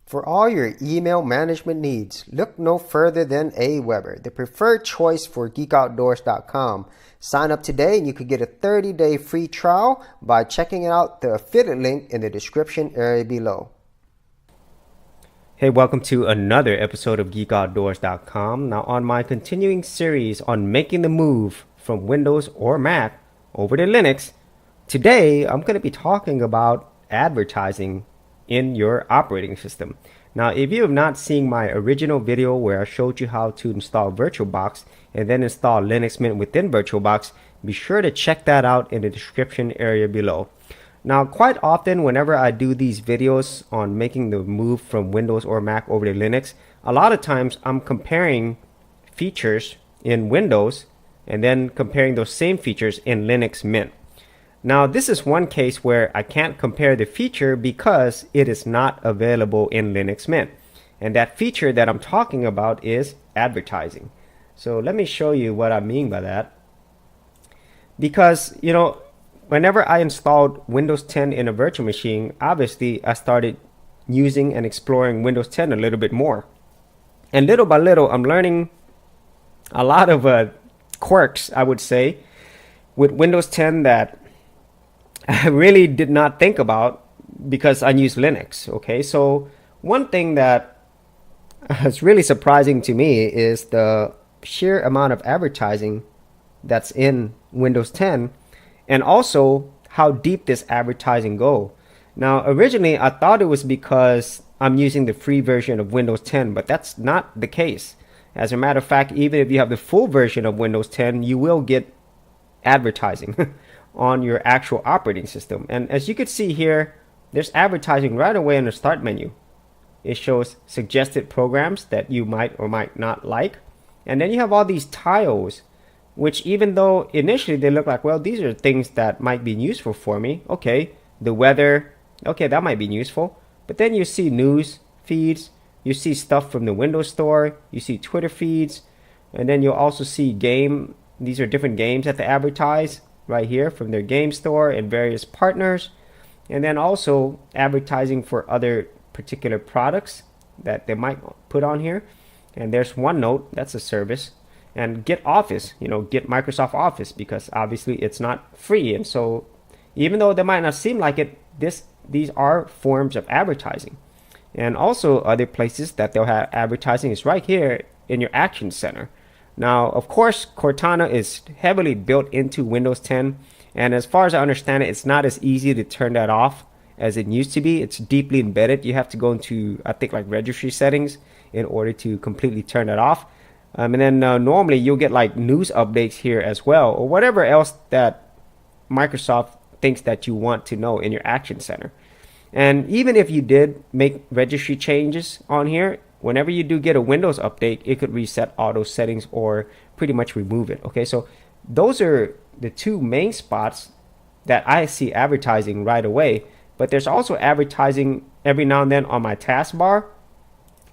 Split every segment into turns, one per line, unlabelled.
For all your email management needs, look no further than Aweber, the preferred choice for geekoutdoors.com. Sign up today and you could get a 30-day free trial by checking out the affiliate link in the description area below.
Hey, welcome to another episode of geekoutdoors.com. Now, on my continuing series on making the move from Windows or Mac over to Linux, today I'm going to be talking about advertising in your operating system. Now, if you have not seen my original video where I showed you how to install VirtualBox and then install Linux Mint within VirtualBox, be sure to check that out in the description area below. Now, quite often whenever I do these videos on making the move from Windows or Mac over to Linux, a lot of times I'm comparing features in Windows and then comparing those same features in Linux Mint. Now, this is one case where I can't compare the feature because it is not available in Linux Mint. And that feature that I'm talking about is advertising. So let me show you what I mean by that. Because, whenever I installed Windows 10 in a virtual machine, obviously I started using and exploring Windows 10 a little bit more. And little by little, I'm learning a lot of quirks, I would say, with Windows 10 that I really did not think about because I use Linux. Okay, so one thing that is really surprising to me is the sheer amount of advertising that's in Windows 10 and also how deep this advertising go. Now, originally I thought it was because I'm using the free version of Windows 10, but that's not the case. As a matter of fact, even if you have the full version of Windows 10, you will get advertising on your actual operating system. And as you can see here, there's advertising right away in the start menu. It shows suggested programs that you might or might not like. And then you have all these tiles, which even though initially they look like, well, these are things that might be useful for me. Okay, the weather, okay, that might be useful. But then you see news feeds, you see stuff from the Windows Store, you see Twitter feeds, and then you'll also see these are different games that they advertise right here from their game store and various partners, and then also advertising for other particular products that they might put on here. And there's OneNote, that's a service, and Get Office, Get Microsoft Office, because obviously it's not free. And so even though they might not seem like it, these are forms of advertising. And also other places that they'll have advertising is right here in your Action Center. Now, of course, Cortana is heavily built into Windows 10, and as far as I understand it, it's not as easy to turn that off as it used to be. It's deeply embedded. You have to go into, I think, like registry settings in order to completely turn that off. And then normally you'll get like news updates here as well, or whatever else that Microsoft thinks that you want to know in your Action Center. And even if you did make registry changes on here, whenever you do get a Windows update, it could reset all those settings or pretty much remove it. Okay, so those are the two main spots that I see advertising right away. But there's also advertising every now and then on my taskbar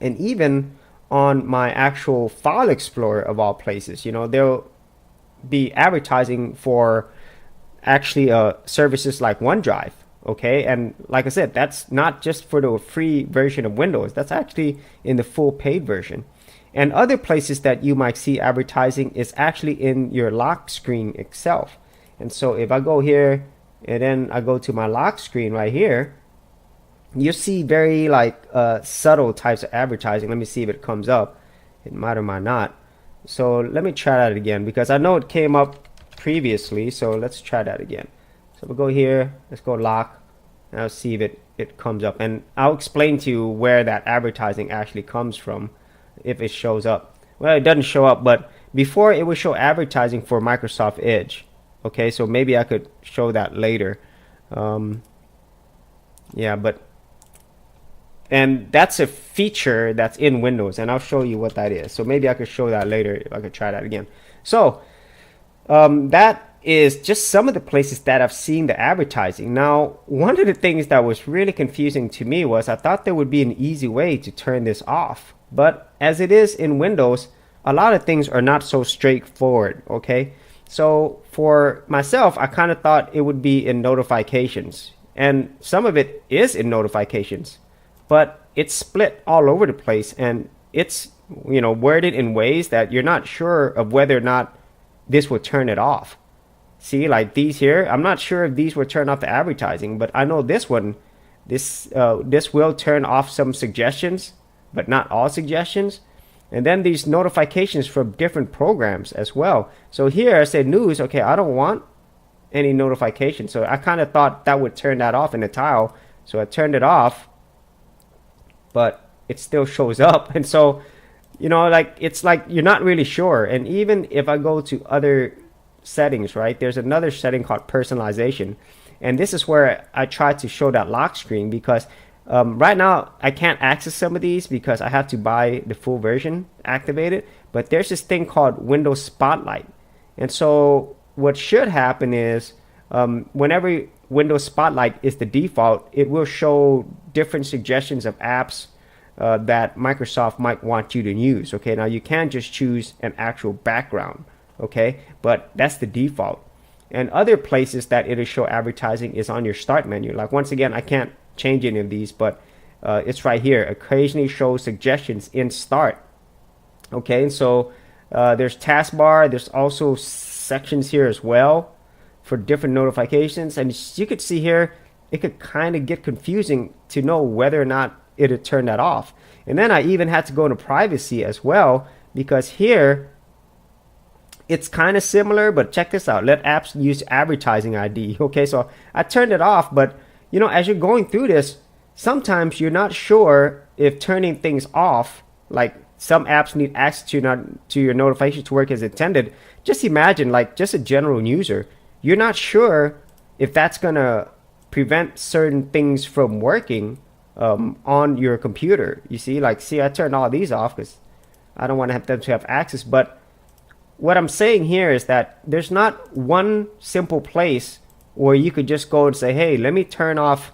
and even on my actual file explorer of all places. There'll be advertising for actually services like OneDrive. Okay, and like I said, that's not just for the free version of Windows. That's actually in the full paid version. And other places that you might see advertising is actually in your lock screen itself. And so if I go here and then I go to my lock screen right here, you'll see very subtle types of advertising. Let me see if it comes up. It might or might not. So let me try that again because I know it came up previously. So let's try that again. So we'll go here, let's go lock, and I'll see if it comes up. And I'll explain to you where that advertising actually comes from if it shows up. Well, it doesn't show up, but before it would show advertising for Microsoft Edge. Okay, so maybe I could show that later. And that's a feature that's in Windows, and I'll show you what that is. So maybe I could show that later if I could try that again. So that is just some of the places that I've seen the advertising. Now, one of the things that was really confusing to me was I thought there would be an easy way to turn this off. But as it is in Windows, a lot of things are not so straightforward, okay? So for myself, I kind of thought it would be in notifications. And some of it is in notifications. But it's split all over the place, and it's, worded in ways that you're not sure of whether or not this will turn it off. See, like these here, I'm not sure if these will turn off the advertising, but I know this one, this will turn off some suggestions, but not all suggestions. And then these notifications from different programs as well. So here I said news. Okay, I don't want any notifications. So I kind of thought that would turn that off in the tile. So I turned it off, but it still shows up. And so, like it's like you're not really sure. And even if I go to other settings, right, there's another setting called personalization. And this is where I try to show that lock screen, because right now I can't access some of these because I have to buy the full version activated. But there's this thing called Windows Spotlight. And so what should happen is whenever Windows Spotlight is the default, it will show different suggestions of apps that Microsoft might want you to use. Okay, now you can just choose an actual background. Okay, but that's the default. And other places that it'll show advertising is on your start menu. Like, once again, I can't change any of these, but it's right here. Occasionally shows suggestions in start. Okay, and so there's taskbar. There's also sections here as well for different notifications. And you could see here, it could kind of get confusing to know whether or not it'll turn that off. And then I even had to go into privacy as well, because here it's kind of similar, but check this out. Let apps use advertising ID. Okay, so I turned it off, but as you're going through this, sometimes you're not sure if turning things off, like some apps need access to your notifications to work as intended. Just imagine, like, just a general user, you're not sure if that's gonna prevent certain things from working on your computer. You see, like, I turned all these off because I don't want to have them to have access. But what I'm saying here is that there's not one simple place where you could just go and say, hey, let me turn off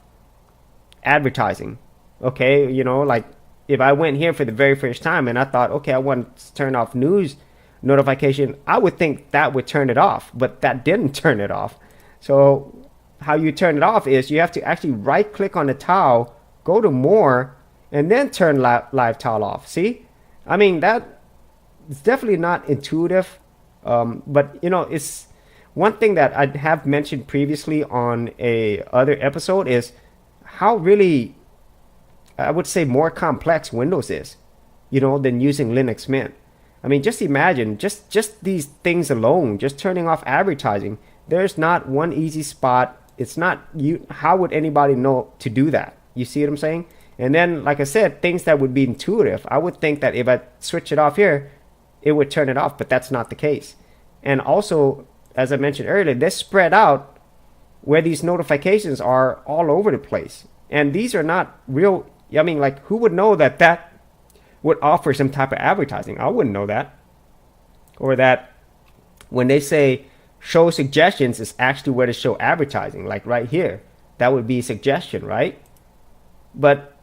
advertising. Okay, like if I went here for the very first time and I thought, okay, I want to turn off news notification, I would think that would turn it off, but that didn't turn it off. So how you turn it off is you have to actually right click on the tile, go to more, and then turn live tile off. See, I mean, that it's definitely not intuitive, but it's one thing that I have mentioned previously on a other episode is how really, I would say, more complex Windows is, than using Linux Mint. I mean, just imagine, just these things alone, just turning off advertising. There's not one easy spot. It's not you. How would anybody know to do that? You see what I'm saying? And then, like I said, things that would be intuitive. I would think that if I switch it off here, it would turn it off, but that's not the case. And also, as I mentioned earlier, they're spread out where these notifications are all over the place. And these are not real. I mean, like, who would know that would offer some type of advertising? I wouldn't know that. Or that when they say show suggestions, is actually where to show advertising, like right here. That would be suggestion, right? But,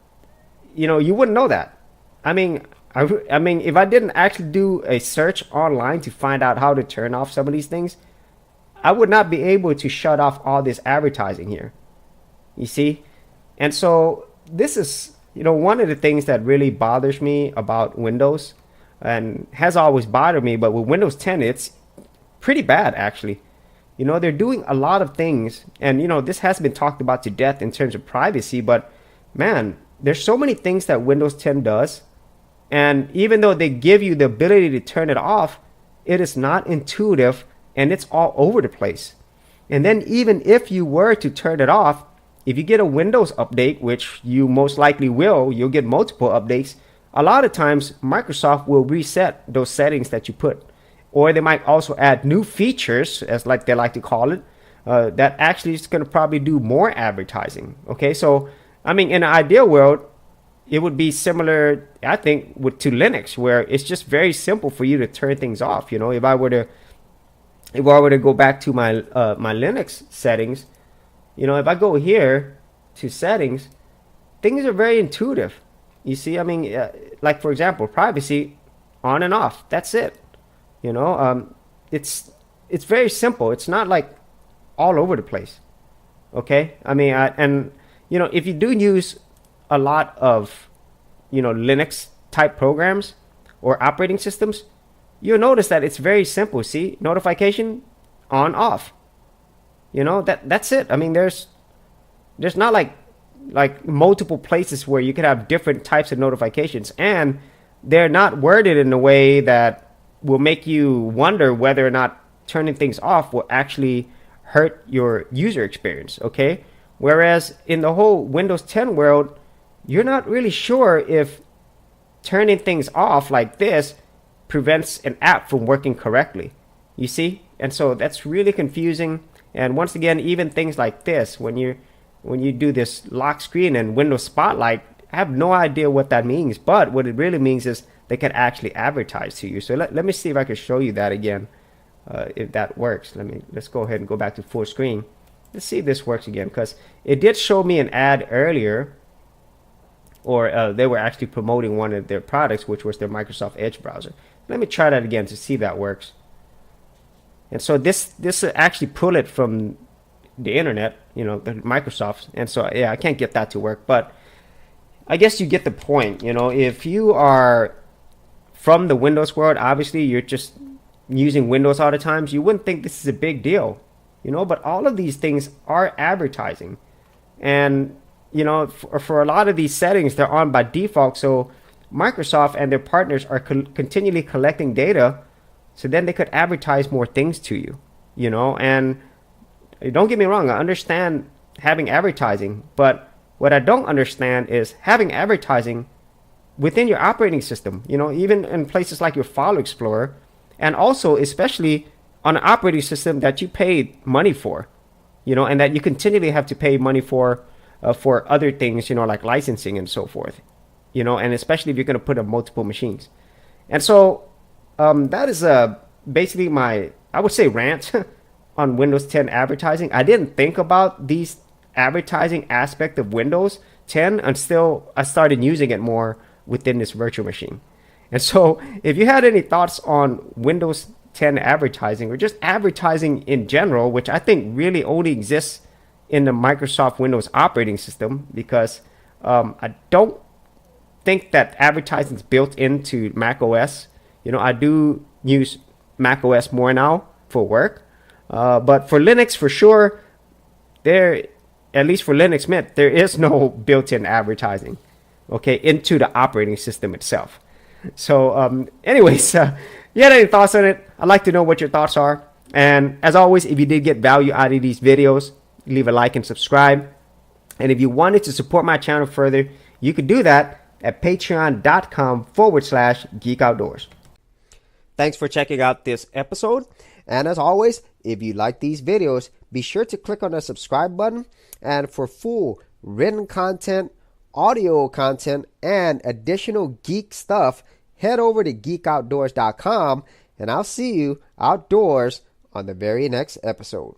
you wouldn't know that. I mean, if I didn't actually do a search online to find out how to turn off some of these things, I would not be able to shut off all this advertising here. You see? And so this is, one of the things that really bothers me about Windows, and has always bothered me, but with Windows 10, it's pretty bad, actually. They're doing a lot of things, and, this has been talked about to death in terms of privacy, but, man, there's so many things that Windows 10 does. And even though they give you the ability to turn it off, it is not intuitive, and it's all over the place. And then even if you were to turn it off, if you get a Windows update, which you most likely will, you'll get multiple updates. A lot of times Microsoft will reset those settings that you put. Or they might also add new features, as like they like to call it, that actually is going to probably do more advertising. Okay, so I mean, in an ideal world, it would be similar, I think, to Linux, where it's just very simple for you to turn things off. If I were to go back to my my Linux settings, if I go here to settings, things are very intuitive. You see, I mean, like for example, privacy, on and off. That's it. It's very simple. It's not like all over the place. Okay, I mean, if you do use a lot of Linux type programs or operating systems, you'll notice that it's very simple. See, notification on, off. That's it. I mean, there's not like multiple places where you could have different types of notifications, and they're not worded in a way that will make you wonder whether or not turning things off will actually hurt your user experience. Okay, whereas in the whole Windows 10 world, you're not really sure if turning things off like this prevents an app from working correctly. You see? And so that's really confusing. And once again, even things like this, when you do this lock screen and Windows Spotlight, I have no idea what that means. But what it really means is they can actually advertise to you. So let me see if I can show you that again, if that works. Let's go ahead and go back to full screen. Let's see if this works again, because it did show me an ad earlier, or they were actually promoting one of their products, which was their Microsoft Edge browser. Let me try that again to see if that works. And so this actually pull it from the internet, the Microsoft. And so, yeah, I can't get that to work. But I guess you get the point. If you are from the Windows world, obviously you're just using Windows all the time, you wouldn't think this is a big deal. But all of these things are advertising. And for a lot of these settings, they're on by default. So Microsoft and their partners are continually collecting data, so then they could advertise more things to you. And don't get me wrong, I understand having advertising, but what I don't understand is having advertising within your operating system, even in places like your File Explorer, and also especially on an operating system that you paid money for, and that you continually have to pay money for other things, like licensing and so forth, and especially if you're going to put up multiple machines. And so that is basically my, I would say, rant on Windows 10 advertising. I didn't think about these advertising aspect of Windows 10 until I started using it more within this virtual machine. And so if you had any thoughts on Windows 10 advertising, or just advertising in general, which I think really only exists in the Microsoft Windows operating system, because I don't think that advertising is built into Mac OS. I do use Mac OS more now for work, but for Linux, for sure, at least for Linux Mint, there is no built-in advertising, into the operating system itself. So anyways, you had any thoughts on it? I'd like to know what your thoughts are. And as always, if you did get value out of these videos, leave a like and subscribe. And if you wanted to support my channel further, you could do that at patreon.com/Geek Outdoors. Thanks for checking out this episode.
And as always, if you like these videos, be sure to click on the subscribe button. And for full written content, audio content, and additional geek stuff, head over to geekoutdoors.com, and I'll see you outdoors on the very next episode.